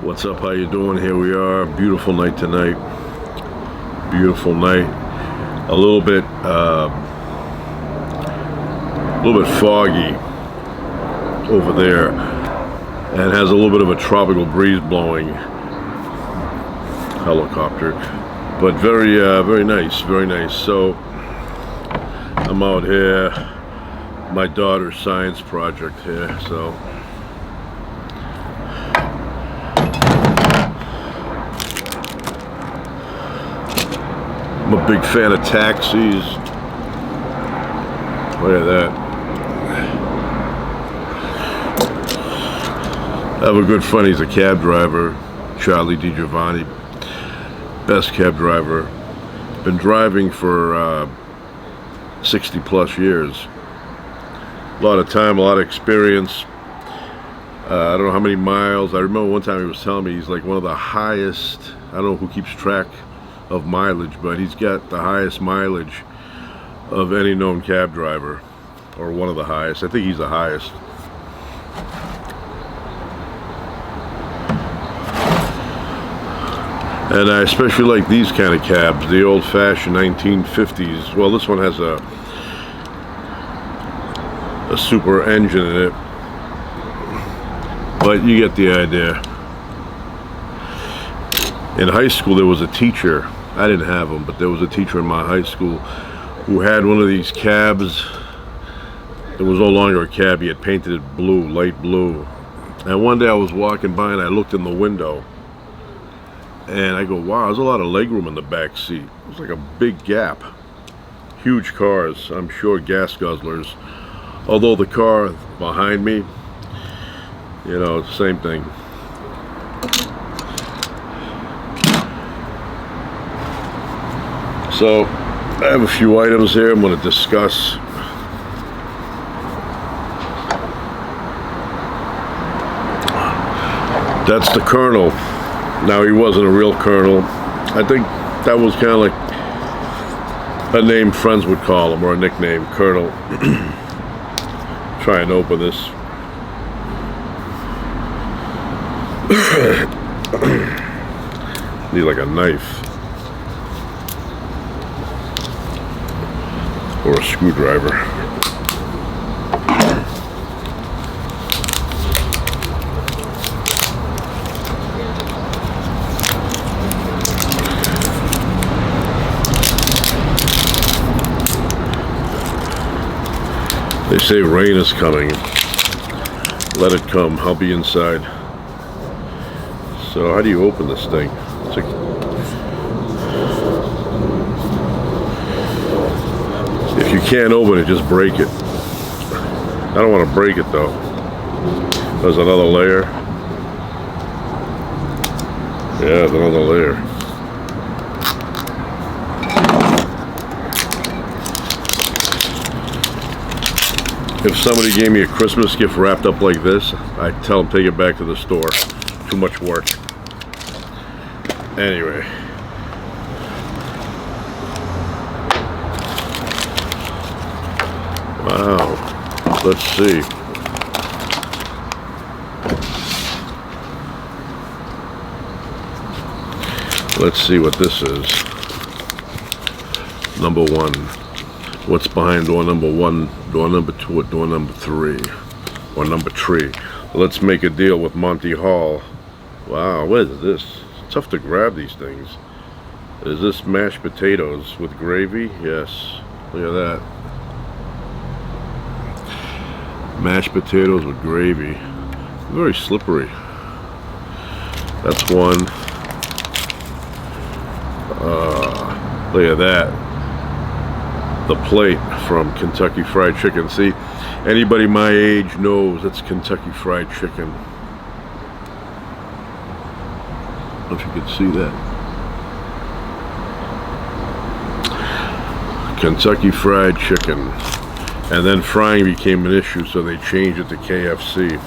What's up? How you doing? Here we are. Beautiful night tonight. Beautiful night. A little bit foggy over there, and has a little bit of a tropical breeze blowing. Helicopter, but very nice, very nice. So I'm out here, my daughter's science project here. So. I'm a big fan of taxis. Look at that. I have a good friend, he's a cab driver, Charlie DiGiovanni. Best cab driver. Been driving for 60 plus years. A lot of time, a lot of experience. I don't know how many miles. I remember one time he was telling me he's like one of the highest, I don't know who keeps track of mileage, but he's got the highest mileage of any known cab driver, or one of the highest. I think he's the highest. And I especially like these kind of cabs, the old-fashioned 1950s. Well, this one has a super engine in it, but you get the idea. In high school, there was a teacher. I didn't have him, but there was a teacher in my high school who had one of these cabs. It was no longer a cab. He had painted it blue, light blue. And one day I was walking by and I looked in the window, and I go, wow, there's a lot of legroom in the back seat. It was like a big gap. Huge cars, I'm sure gas guzzlers. Although the car behind me, you know, same thing. So I have a few items here I'm going to discuss. That's the Colonel. Now, he wasn't a real Colonel. I think that was kind of like a name friends would call him, or a nickname, Colonel. Try and open this. Need like a knife. Or a screwdriver. They say rain is coming. Let it come. I'll be inside. So how do you open this thing? It's like, if you can't open it, just break it. I don't want to break it though. There's another layer. Yeah, there's another layer. If somebody gave me a Christmas gift wrapped up like this, I'd tell them take it back to the store. Too much work. Anyway. Wow. Let's see. Let's see what this is. Number one. What's behind door number one, door number two, or door number three, or number three? Let's make a deal with Monty Hall. Wow, what is this? It's tough to grab these things. Is this mashed potatoes with gravy? Yes. Look at that. Mashed potatoes with gravy. Very slippery. That's one. Look at that. The plate from Kentucky Fried Chicken. See, anybody my age knows it's Kentucky Fried Chicken. I don't know if you can see that. Kentucky Fried Chicken. And then frying became an issue, so they changed it to KFC.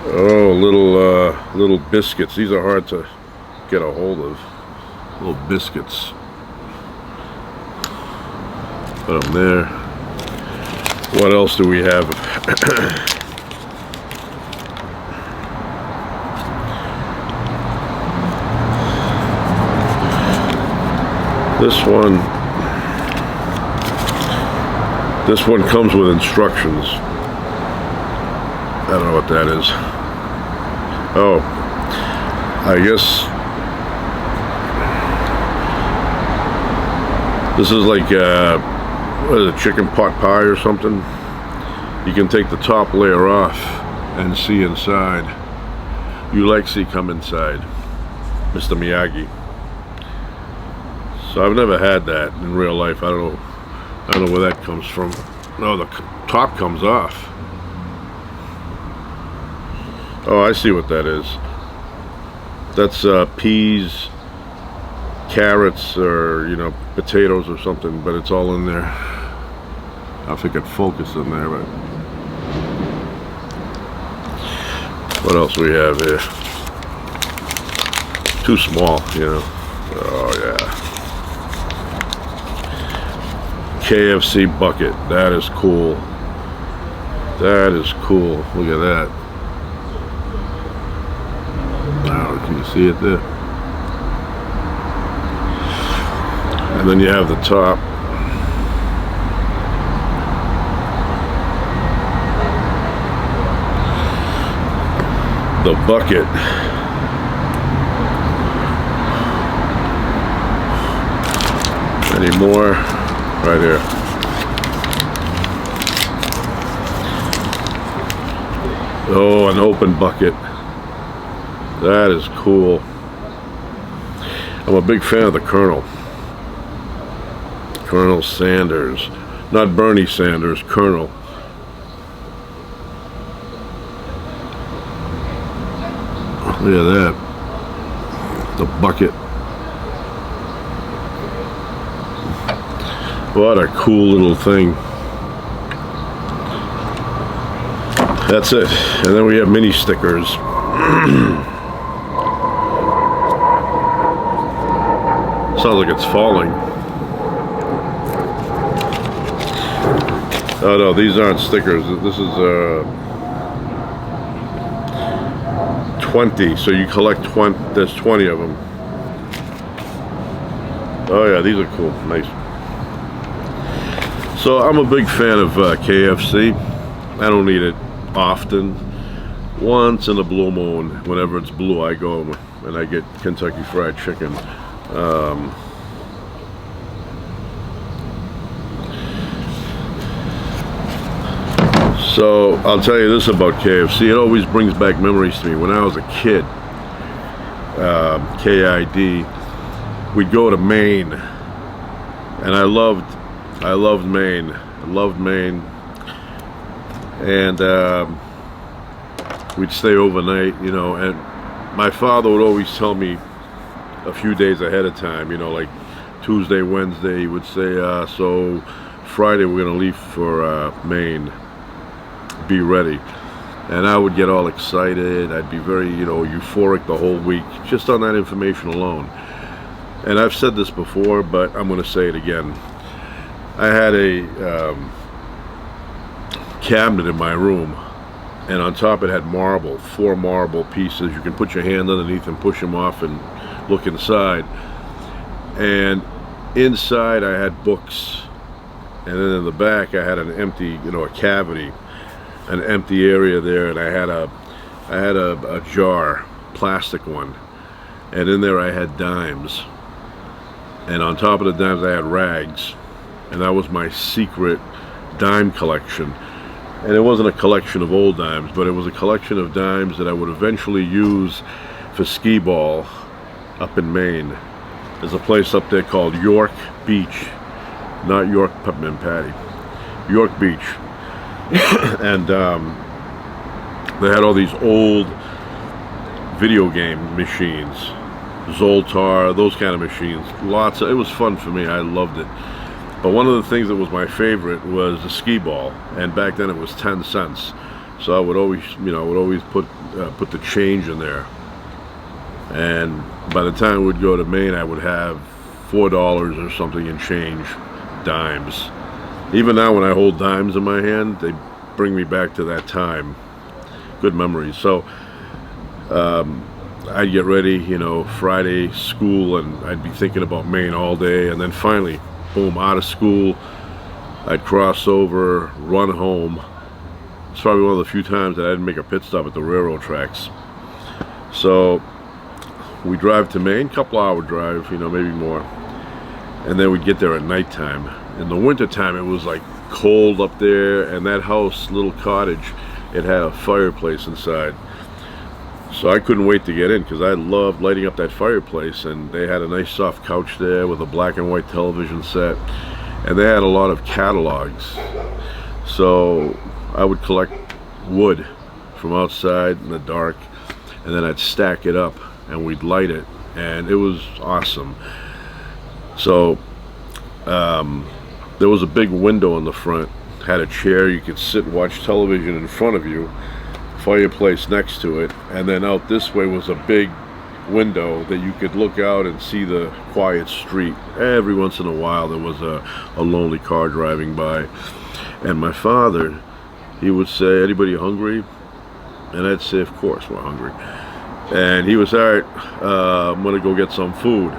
Oh, little biscuits. These are hard to get a hold of. Little biscuits. Put them there. What else do we have? This one comes with instructions. I don't know what that is. Oh, I guess this is like what is it, chicken pot pie or something? You can take the top layer off and see inside. Ulexi, come inside, Mr. Miyagi. So I've never had that in real life. I don't know where that comes from. No, the top comes off. Oh, I see what that is. That's peas, carrots, or potatoes or something, but it's all in there. I don't think I'd focus in there, but what else we have here? Too small, Oh yeah. KFC bucket. That is cool. That is cool. Look at that. Wow, can you see it there? And then you have the top. The bucket. Any more? Right here. Oh, an open bucket. That is cool. I'm a big fan of the Colonel. Colonel Sanders. Not Bernie Sanders, Colonel. Look at that. The bucket. What a cool little thing. That's it. And then we have mini stickers. Sounds like it's falling. Oh no, these aren't stickers. This is 20. So you collect 20. There's 20 of them. Oh yeah, these are cool. Nice. So I'm a big fan of KFC. I don't eat it often. Once in a blue moon, whenever it's blue, I go and I get Kentucky Fried Chicken. So I'll tell you this about KFC. It always brings back memories to me. When I was a kid, KID, we'd go to Maine, and I loved Maine. I loved Maine, and we'd stay overnight, and my father would always tell me a few days ahead of time, like Tuesday, Wednesday, he would say, so Friday we're gonna leave for Maine, be ready. And I would get all excited. I'd be very, euphoric the whole week, just on that information alone. And I've said this before, but I'm gonna say it again. I had a cabinet in my room, and on top it had marble, 4 marble pieces. You can put your hand underneath and push them off and look inside. And inside I had books, and then in the back I had an empty, a cavity, an empty area there, and I had a jar, plastic one, and in there I had dimes, and on top of the dimes I had rags, and that was my secret dime collection. And it wasn't a collection of old dimes, but it was a collection of dimes that I would eventually use for skee ball up in Maine. There's a place up there called York Beach, not York Peppermint Patty, York Beach. And they had all these old video game machines, Zoltar, those kind of machines. It was fun for me. I loved it. But one of the things that was my favorite was the skee ball, and back then it was 10 cents. So I would always, put the change in there. And by the time we'd go to Maine, I would have $4 or something in change, dimes. Even now, when I hold dimes in my hand, they bring me back to that time. Good memories. So I'd get ready, Friday school, and I'd be thinking about Maine all day, and then finally, boom, out of school, I'd cross over, run home. It's probably one of the few times that I didn't make a pit stop at the railroad tracks. So we drive to Maine, couple-hour drive, maybe more, and then we'd get there at nighttime. In the wintertime, it was like cold up there, and that house, little cottage, it had a fireplace inside. So I couldn't wait to get in because I loved lighting up that fireplace, and they had a nice soft couch there with a black and white television set, and they had a lot of catalogs. So I would collect wood from outside in the dark, and then I'd stack it up and we'd light it, and it was awesome. So there was a big window in the front, had a chair, you could sit and watch television in front of you, fireplace next to it, and then out this way was a big window that you could look out and see the quiet street. Every once in a while there was a lonely car driving by, and my father, he would say, "Anybody hungry?" And I'd say, "Of course we're hungry." And he was, "All right, I'm gonna go get some food."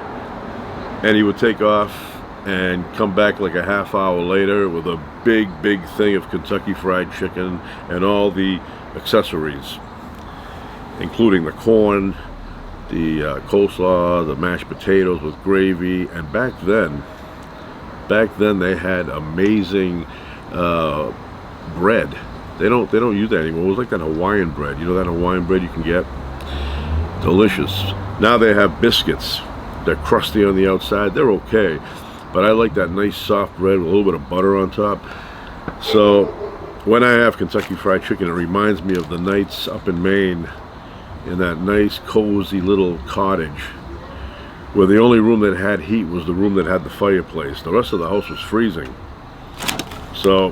And he would take off and come back like a half hour later with a big thing of Kentucky Fried Chicken and all the accessories, including the corn, the coleslaw, the mashed potatoes with gravy. And back then they had amazing bread. They don't use that anymore. It was like that Hawaiian bread. You know that Hawaiian bread you can get? Delicious. Now they have biscuits. They're crusty on the outside. They're okay, but I like that nice soft bread with a little bit of butter on top. So when I have Kentucky Fried Chicken, it reminds me of the nights up in Maine in that nice cozy little cottage where the only room that had heat was the room that had the fireplace. The rest of the house was freezing. So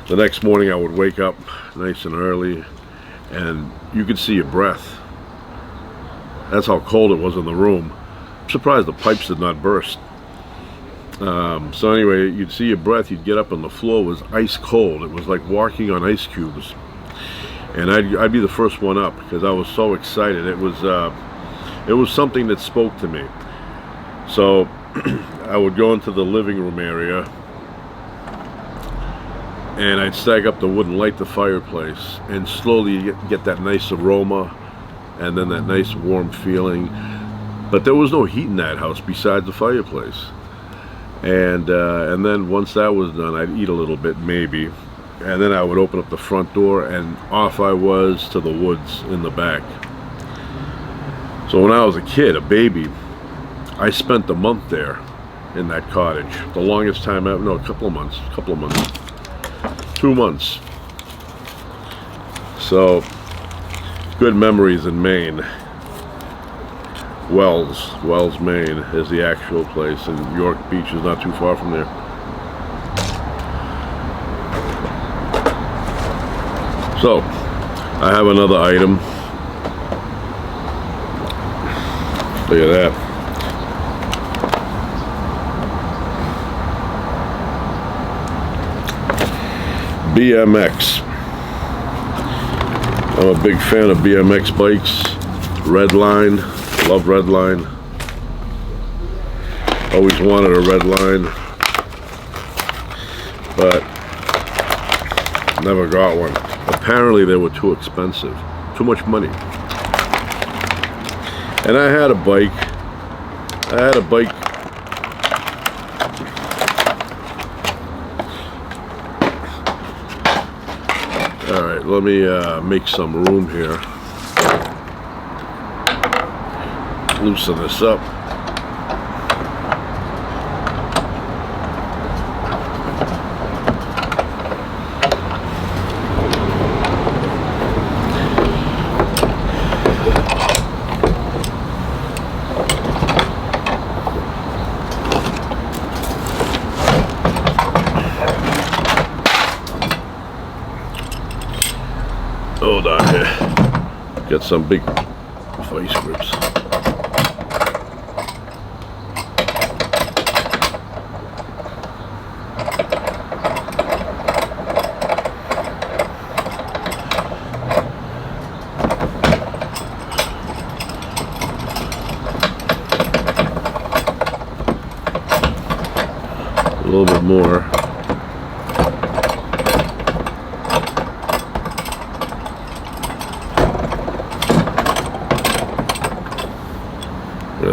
the next morning I would wake up nice and early, and you could see your breath. That's how cold it was in the room. I'm surprised the pipes did not burst. So anyway, you'd see your breath, you'd get up, and the floor was ice cold. It was like walking on ice cubes. And I'd be the first one up because I was so excited. It was something that spoke to me. So I would go into the living room area, and I'd stack up the wood and light the fireplace, and slowly you get that nice aroma and then that nice warm feeling. But there was no heat in that house besides the fireplace. And then once that was done, I'd eat a little bit maybe, and then I would open up the front door and off I was to the woods in the back. So when I was a kid, a baby, I spent a month there in that cottage. The longest time ever. No, a couple of months. 2 months. So good memories in Maine. Wells, Maine is the actual place, and York Beach is not too far from there. So I have another item. Look at that. BMX. I'm a big fan of BMX bikes. Redline, love Redline. Always wanted a Redline, but never got one. Apparently they were too expensive, too much money. And I had a bike. All right, let me make some room here. Loosen this up. Hold on here. Got some big vice grips.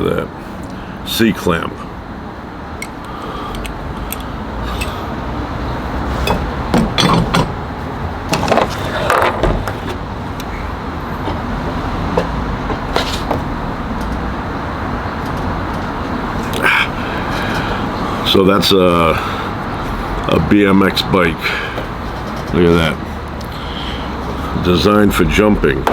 Look at that. C-clamp. So that's a BMX bike. Look at that. Designed for jumping.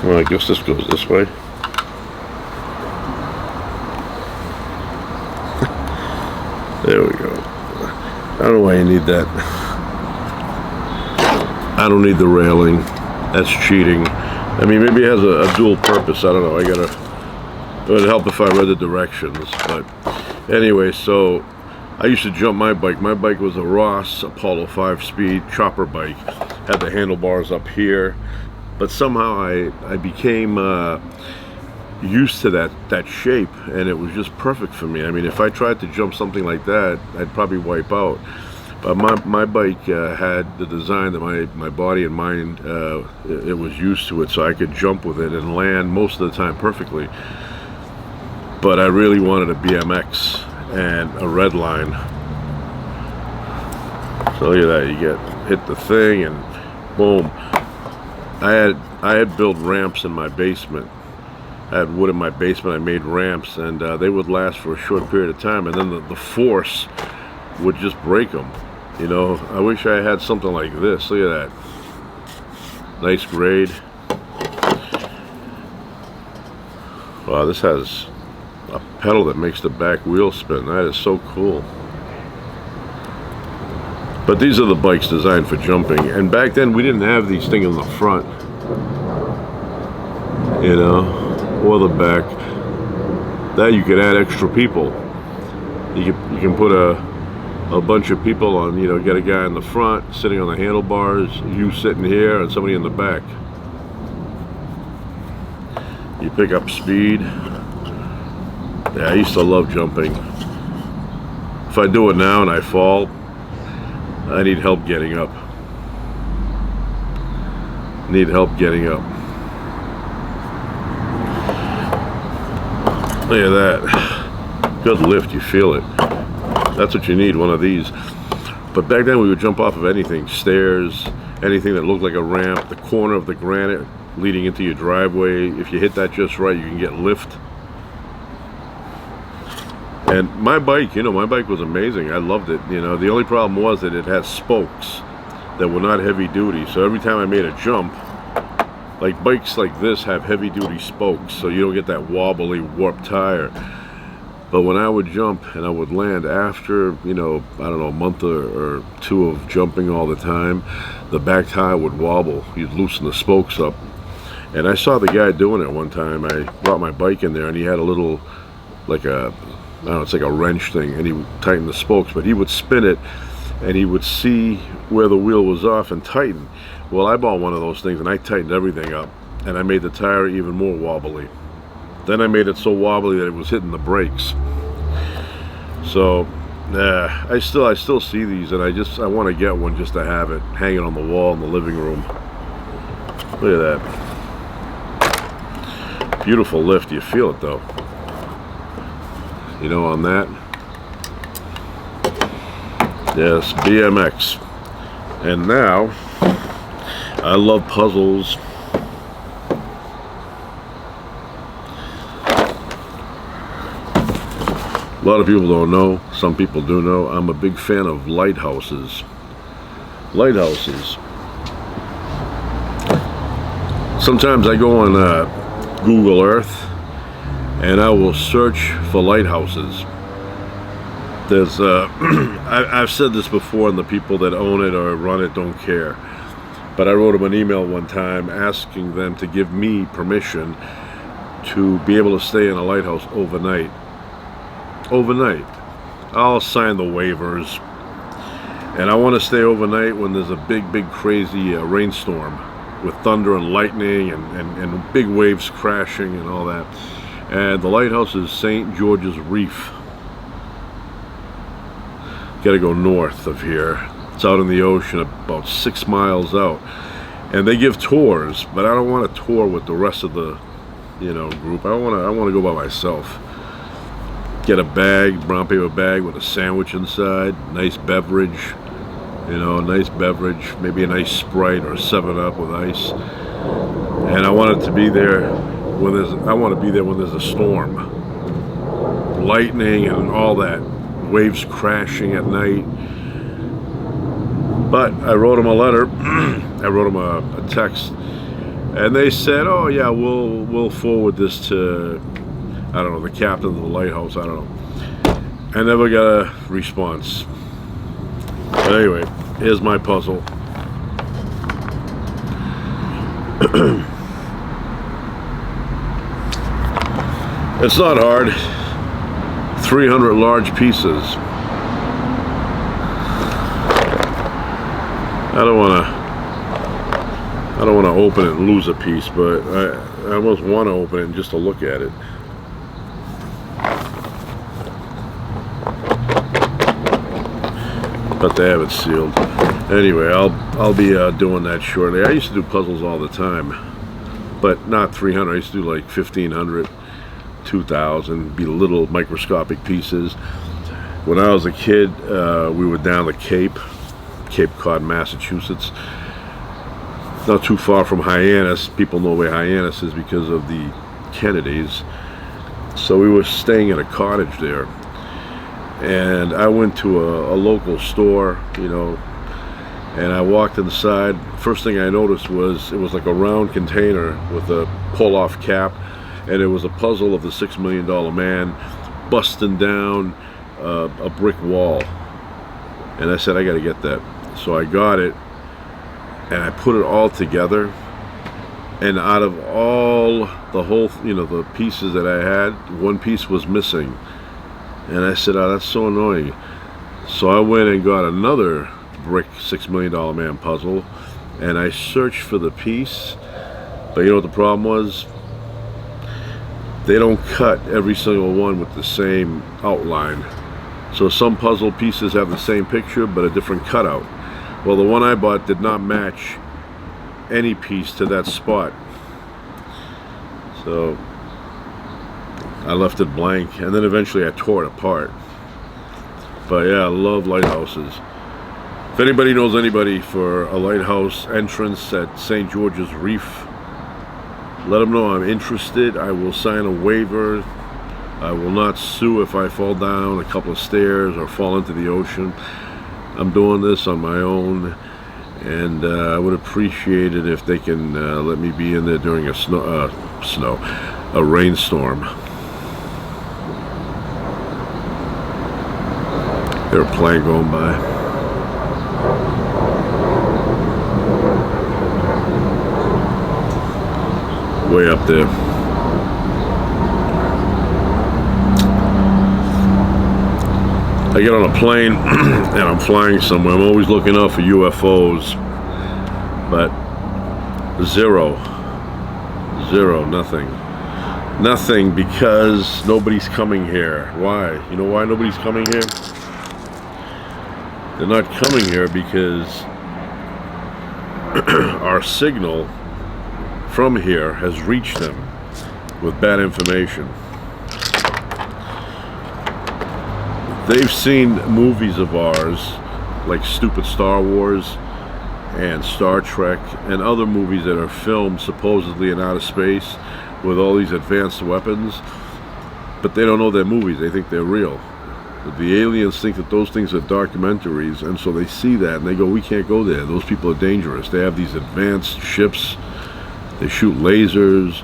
Well, I guess this goes this way. There we go. I don't know why you need that. I don't need the railing. That's cheating. I mean, maybe it has a dual purpose. I don't know. It would help if I read the directions. But anyway, so I used to jump my bike. My bike was a Ross Apollo 5-speed chopper bike. Had the handlebars up here. But somehow I became used to that shape, and it was just perfect for me. I mean, if I tried to jump something like that, I'd probably wipe out. But my bike had the design that my body and mind, it was used to it, so I could jump with it and land most of the time perfectly. But I really wanted a BMX and a Redline. So look at that, you hit the thing and boom. I had built ramps in my basement. I had wood in my basement. I made ramps, and they would last for a short period of time, and then the force would just break them. You know, I wish I had something like this. Look at that. Nice grade. Wow, this has a pedal that makes the back wheel spin. That is so cool. But these are the bikes designed for jumping, and back then we didn't have these things in the front, you know, or the back. That you could add extra people. You can put a bunch of people on, you know, get a guy in the front sitting on the handlebars, you sitting here, and somebody in the back. You pick up speed. Yeah, I used to love jumping. If I do it now and I fall, I need help getting up. Need help getting up. Look at that. Good lift, you feel it. That's what you need, one of these. But back then we would jump off of anything. Stairs, anything that looked like a ramp, the corner of the granite leading into your driveway. If you hit that just right, you can get lift. And my bike, you know, my bike was amazing. I loved it. You know, the only problem was that it had spokes that were not heavy duty. So every time I made a jump, like bikes like this have heavy duty spokes, so you don't get that wobbly warped tire. But when I would jump and I would land after, you know, I don't know, a month or two of jumping all the time, the back tire would wobble. You'd loosen the spokes up. And I saw the guy doing it one time. I brought my bike in there, and he had a little, like a, I don't know, it's like a wrench thing, and he would tighten the spokes, but he would spin it and he would see where the wheel was off and tighten. Well, I bought one of those things and I tightened everything up, and I made the tire even more wobbly. Then I made it so wobbly that it was hitting the brakes. So I still see these, and I want to get one just to have it hanging on the wall in the living room. Look at that. Beautiful lift. You feel it though. You know, on that. Yes, BMX. And now, I love puzzles. A lot of people don't know, some people do know, I'm a big fan of lighthouses. Lighthouses. Sometimes I go on Google Earth, and I will search for lighthouses. There's, I've said this before, and the people that own it or run it don't care. But I wrote them an email one time asking them to give me permission to be able to stay in a lighthouse overnight. Overnight. I'll sign the waivers. And I want to stay overnight when there's a big crazy rainstorm with thunder and lightning and big waves crashing and all that. And the lighthouse is St. George's Reef. Got to go north of here. It's out in the ocean, about 6 miles out. And they give tours, but I don't want to tour with the rest of the, group. I want to go by myself. Get a bag, brown paper bag with a sandwich inside, nice beverage, nice beverage, maybe a nice Sprite or 7-Up with ice. And I want it to be there when there's a storm, lightning and all that, waves crashing at night. But I wrote them a letter. I wrote them a text, and they said, "Oh yeah, we'll forward this to, I don't know, the captain of the lighthouse. I don't know." I never got a response. But anyway, here's my puzzle. It's not hard. 300 large pieces. I don't want to open it and lose a piece, but I almost want to open it just to look at it. But they have it sealed. Anyway, I'll be doing that shortly. I used to do puzzles all the time, but not 300. I used to do like 1,500, 2,000, be little microscopic pieces. When I was a kid, we were down the Cape Cod, Massachusetts, not too far from Hyannis. People know where Hyannis is because of the Kennedys. So we were staying in a cottage there, and I went to a local store, and I walked inside. First thing I noticed was it was like a round container with a pull-off cap, and it was a puzzle of the $6 Million Man busting down a brick wall. And I said, I got to get that. So I got it, and I put it all together, and out of the pieces that I had, one piece was missing. And I said, oh, that's so annoying. So I went and got another brick $6 Million Man puzzle, and I searched for the piece, but you know what the problem was? They don't cut every single one with the same outline. So some puzzle pieces have the same picture but a different cutout. Well, the one I bought did not match any piece to that spot. So I left it blank, and then eventually I tore it apart. But yeah, I love lighthouses. If anybody knows anybody for a lighthouse entrance at St. George's Reef, let them know I'm interested. I will sign a waiver. I will not sue if I fall down a couple of stairs or fall into the ocean. I'm doing this on my own, and I would appreciate it if they can let me be in there during a rainstorm. There's a plane going by. Way up there. I get on a plane and I'm flying somewhere. I'm always looking out for UFOs, but zero, nothing, because nobody's coming here. Why? You know why nobody's coming here? They're not coming here because our signal from here has reached them with bad information. They've seen movies of ours, like stupid Star Wars and Star Trek and other movies that are filmed supposedly in outer space with all these advanced weapons, but they don't know they're movies. They think they're real. The aliens think that those things are documentaries, and so they see that and they go, we can't go there. Those people are dangerous. They have these advanced ships. They shoot lasers.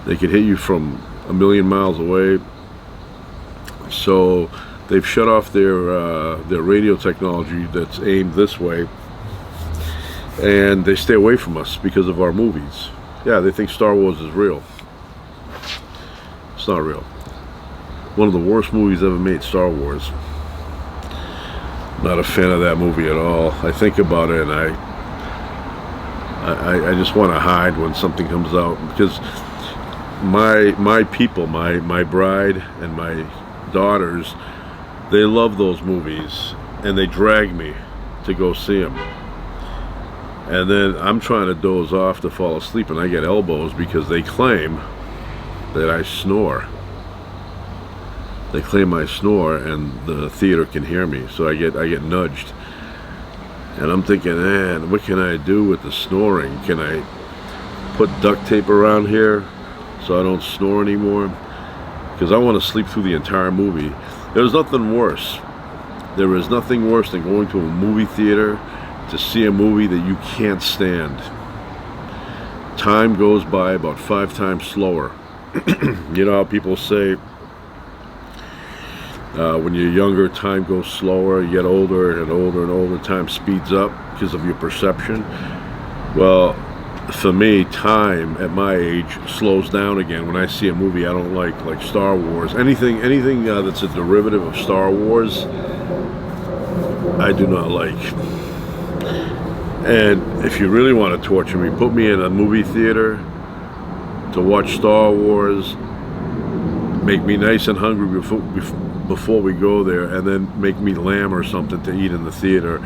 They could hit you from a million miles away. So they've shut off their radio technology that's aimed this way, and they stay away from us because of our movies. Yeah, they think Star Wars is real. It's not real. One of the worst movies ever made, Star Wars. Not a fan of that movie at all. I think about it and I just want to hide when something comes out because my people, my bride and my daughters, they love those movies and they drag me to go see them. And then I'm trying to doze off to fall asleep and I get elbows because they claim that I snore. They claim I snore and the theater can hear me, so I get nudged. And I'm thinking, man, what can I do with the snoring? Can I put duct tape around here so I don't snore anymore? Because I want to sleep through the entire movie. There's nothing worse. There is nothing worse than going to a movie theater to see a movie that you can't stand. Time goes by about 5 times slower. You know how people say when you're younger, time goes slower. You get older and older and older, time speeds up because of your perception. Well, for me, time at my age slows down again when I see a movie I don't like Star Wars. Anything that's a derivative of Star Wars, I do not like. And if you really want to torture me, put me in a movie theater to watch Star Wars, make me nice and hungry before we go there, and then make me lamb or something to eat in the theater.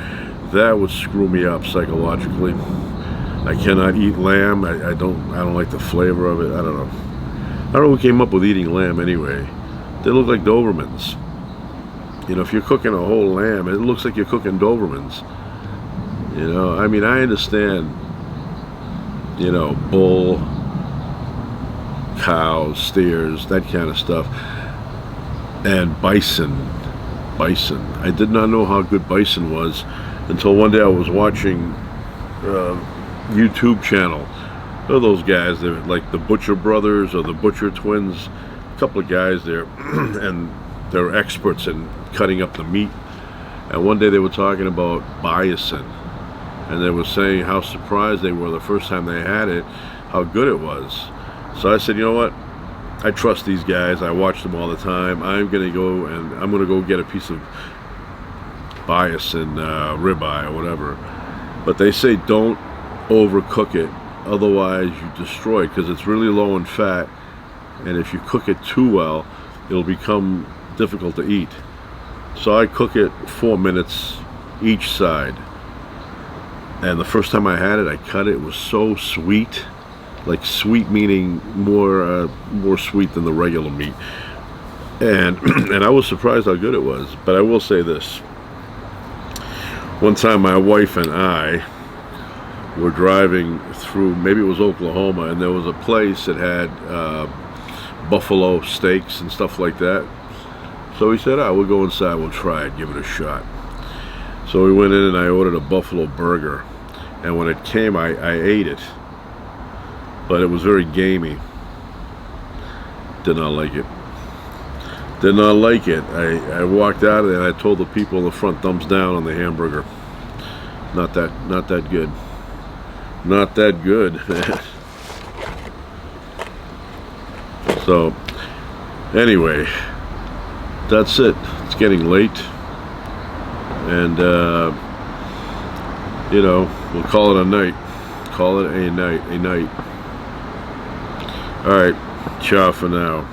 That would screw me up psychologically. I cannot eat lamb. I don't like the flavor of it. I don't know who came up with eating lamb anyway. They look like Dobermans. You know, if you're cooking a whole lamb, it looks like you're cooking Dobermans. You know, I mean, I understand, you know, bull, cows, steers, that kind of stuff. And bison. I did not know how good bison was until one day I was watching YouTube channel. They're those guys, they're like the Butcher Brothers or the Butcher Twins, a couple of guys there, and they're experts in cutting up the meat. And one day they were talking about bison, and they were saying how surprised they were the first time they had it, how good it was. So I said, you know what? I trust these guys. I watch them all the time. I'm gonna go get a piece of bison ribeye or whatever. But they say don't overcook it, otherwise you destroy it because it's really low in fat. And if you cook it too well, it'll become difficult to eat. So I cook it 4 minutes each side. And the first time I had it, I cut it. It was so sweet. Like sweet meaning more sweet than the regular meat, and and I was surprised how good it was. But I will say this: one time my wife and I were driving through, maybe it was Oklahoma, and there was a place that had buffalo steaks and stuff like that. So we said, we'll go inside, we'll try it, give it a shot. So we went in and I ordered a buffalo burger, and when it came, I ate it. But it was very gamey. Did not like it. Did not like it. I walked out of there and I told the people in the front, thumbs down on the hamburger. Not that good. Not that good. So, anyway, that's it. It's getting late. And, you know, we'll call it a night. Call it a night. Alright, ciao for now.